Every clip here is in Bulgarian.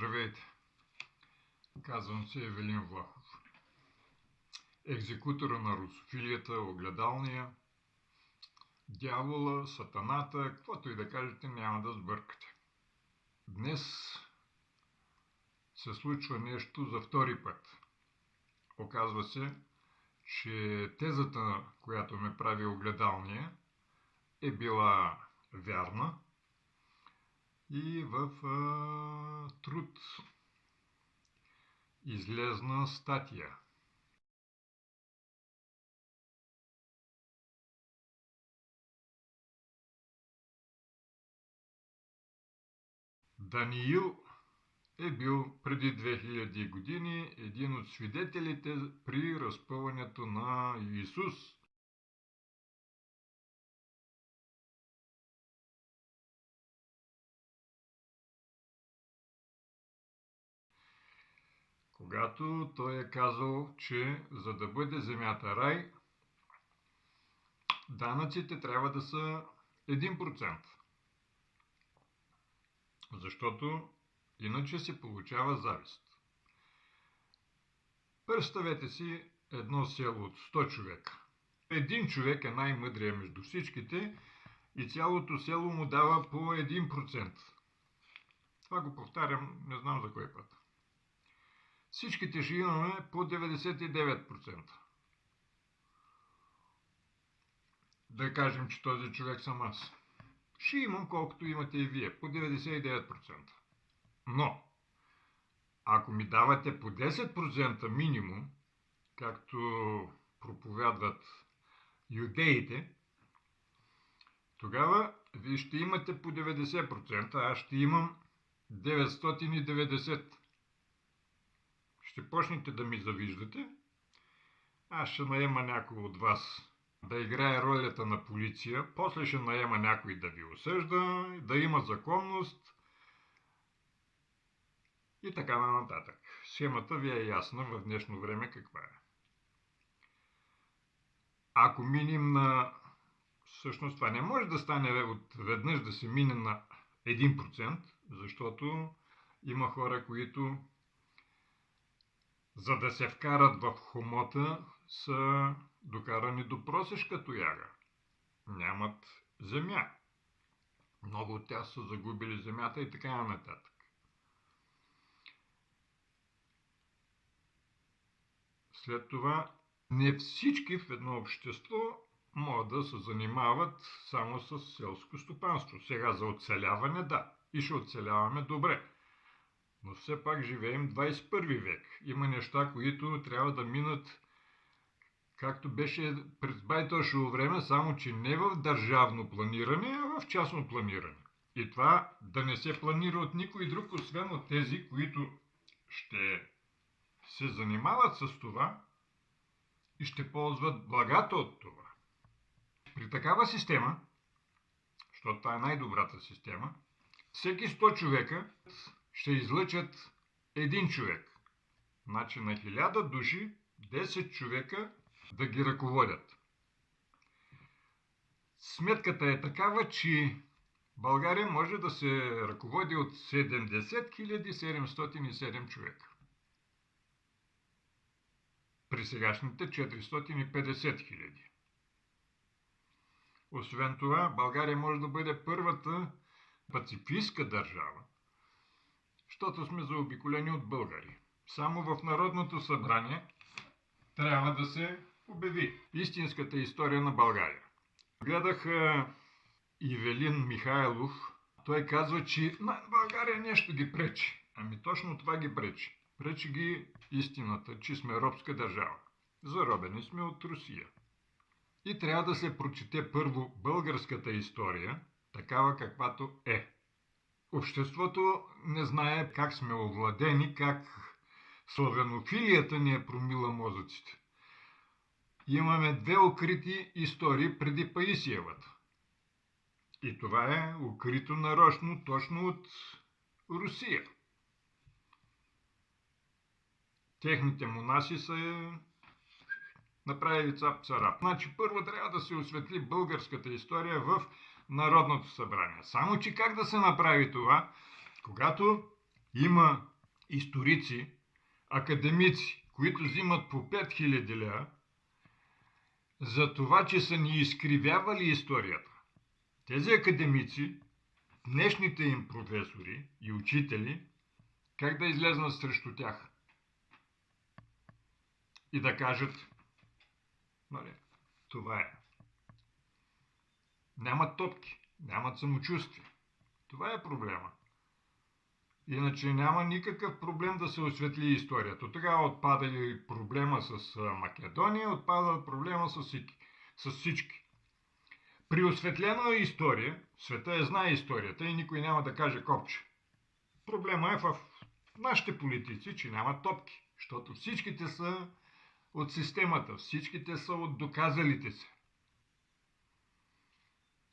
Здравейте! Казвам се Евелин Влахов. Екзекутора на русофилията, огледалния, дявола, сатаната, каквото и да кажете, няма да сбъркате. Днес се случва нещо за втори път. Оказва се, че тезата, която ме прави огледалния, е била вярна и в труд излезна статия. Даниил е бил преди 2000 години един от свидетелите при разпъването на Исус. Когато той е казал, че за да бъде земята рай, данъците трябва да са 1%. Защото иначе се получава завист. Представете си едно село от 100 човека. Един човек е най-мъдрият между всичките и цялото село му дава по 1%. Това го повтарям, не знам за кой път. Всичките ще имаме по 99%. Да кажем, че този човек съм аз. Ще имам колкото имате и вие, по 99%. Но, ако ми давате по 10% минимум, както проповядват юдеите, тогава вие ще имате по 90%, а аз ще имам 990%. Ще почнете да ми завиждате, аз ще наема някой от вас да играе ролята на полиция, после ще наема някой да ви осъжда, да има законност и така нататък. Схемата ви е ясна в днешно време каква е. Ако минем на... Всъщност това не може да стане отведнъж да се мине на 1%, защото има хора, които за да се вкарат в хомота са докарани до просешка тояга. Нямат земя. Много от тях са загубили земята и така нататък. След това не всички в едно общество могат да се занимават само с селско стопанство. Сега за оцеляване да, и ще оцеляваме добре. Но все пак живеем 21 век. Има неща, които трябва да минат както беше през байтошово време, само че не в държавно планиране, а в частно планиране. И това да не се планира от никой друг, освен от тези, които ще се занимават с това и ще ползват благата от това. При такава система, защото това е най-добрата система, всеки 100 човека ще излъчат един човек. Значи на 1000 души 10 човека да ги ръководят. Сметката е такава, че България може да се ръководи от 70 707 човека. При сегашните 450 000. Освен това, България може да бъде първата пацифистка държава, защото сме заобиколени от българи. Само в Народното събрание трябва да се обяви истинската история на България. Гледах Ивелин Михайлов. Той казва, че на България нещо ги пречи. Ами точно това ги пречи. Пречи ги истината, че сме робска държава. Заробени сме от Русия. И трябва да се прочете първо българската история, такава каквато е. Обществото не знае как сме овладени, как славянофилията ни е промила мозъците. Имаме две укрити истории преди Паисиевата. И това е укрито нарочно точно от Русия. Техните монаси са направили цап-царап. Значи първо трябва да се осветли българската история в Народното събрание. Само че как да се направи това, когато има историци, академици, които взимат по 5000 лева, за това, че са ни изкривявали историята. Тези академици, днешните им професори и учители, как да излезнат срещу тях и да кажат, нали, това е. Нямат топки, нямат самочувствие. Това е проблема. Иначе няма никакъв проблем да се осветли историята. Тогава отпада и проблема с Македония, отпада проблема с всички. При осветлена история, света знае историята и никой няма да каже копче. Проблема е в нашите политици, че нямат топки, защото всичките са от системата, всичките са от доказалите се.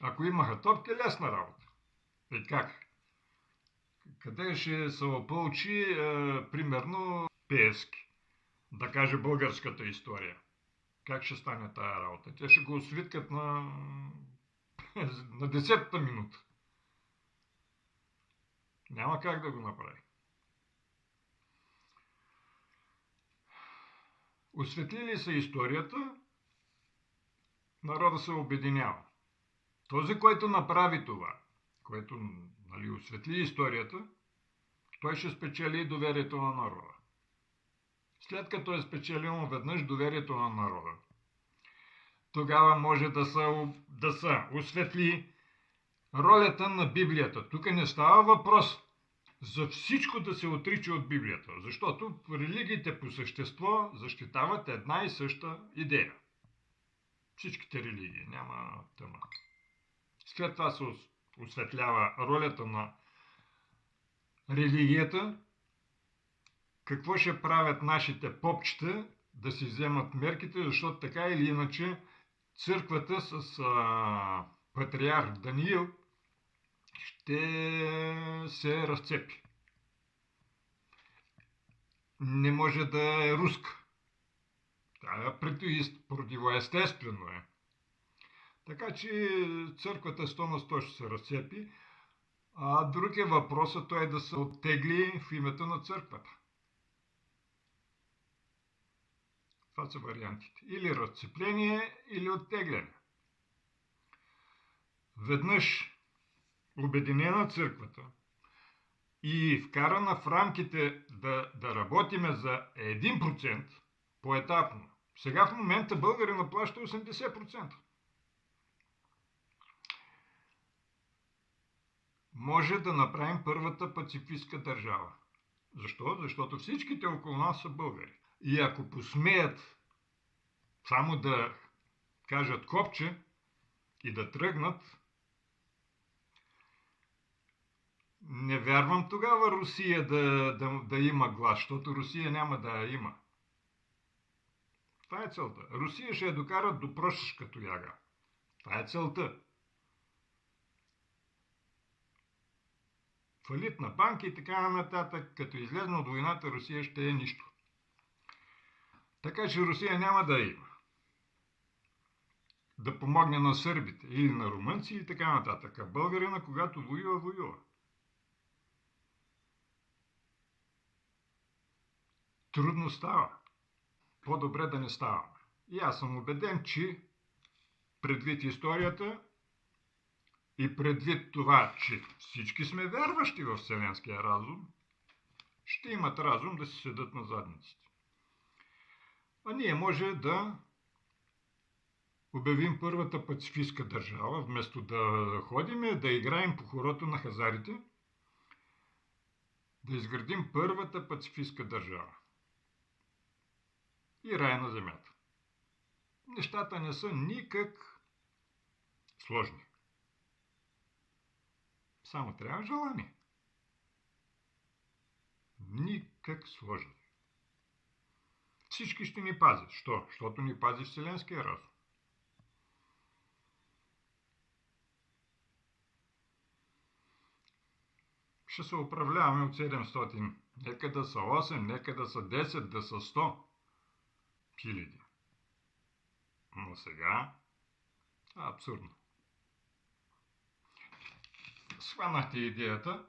Ако имаха топки, лесна работа. И как? Къде ще се опълчи, примерно, Пеевски, да каже българската история? Как ще стане тая работа? Те ще го освиткат на 10-та минута. Няма как да го направи. Осветлили са историята, народа се обединява. Този, който направи това, който, нали, осветли историята, той ще спечели доверието на народа. След като е спечелил веднъж доверието на народа, тогава може да се осветли ролята на Библията. Тук не става въпрос за всичко да се отрича от Библията, защото религиите по същество защитават една и съща идея. Всичките религии, няма тема. След това се осветлява ролята на религията, какво ще правят нашите попчета да си вземат мерките, защото така или иначе църквата с патриарх Даниил ще се разцепи. Не може да е руска. Това противоестествено е. Така че църквата 100 на 100 ще се разцепи, а друг е въпросът той да се оттегли в името на църквата. Това са вариантите. Или разцепление, или оттегляне. Веднъж обединена църквата и вкарана в рамките да работиме за 1% поетапно. Сега в момента българина плаща 80%. Може да направим първата пацифистка държава. Защо? Защото всичките около нас са българи. И ако посмеят само да кажат копче и да тръгнат, не вярвам тогава Русия да има глас, защото Русия няма да я има. Това е целта. Русия ще я докарат до прошешка тояга. Това е целта. Фалит на банки и така нататък, като излезна от войната, Русия ще е нищо. Така че Русия няма да има. Да помогне на сърбите или на румънци и така нататък. А българина, когато воюва, воюва. Трудно става. По-добре да не става. И аз съм убеден, че предвид историята и предвид това, че всички сме вярващи в вселенския разум, ще имат разум да си седат на задниците. А ние може да обявим първата пацифистка държава, вместо да ходим да играем по хорото на хазарите, да изградим първата пацифистка държава. И рай на земята. Нещата не са никак сложни. Само трябва желание. Никак сложни. Всички ще ни пазят. Що? Защото ни пази вселенския разум. Ще се управляваме от 700. Нека да са 8, нека да са 10, да са 100 хиляди. Но сега абсурдно. Схванахте идеята,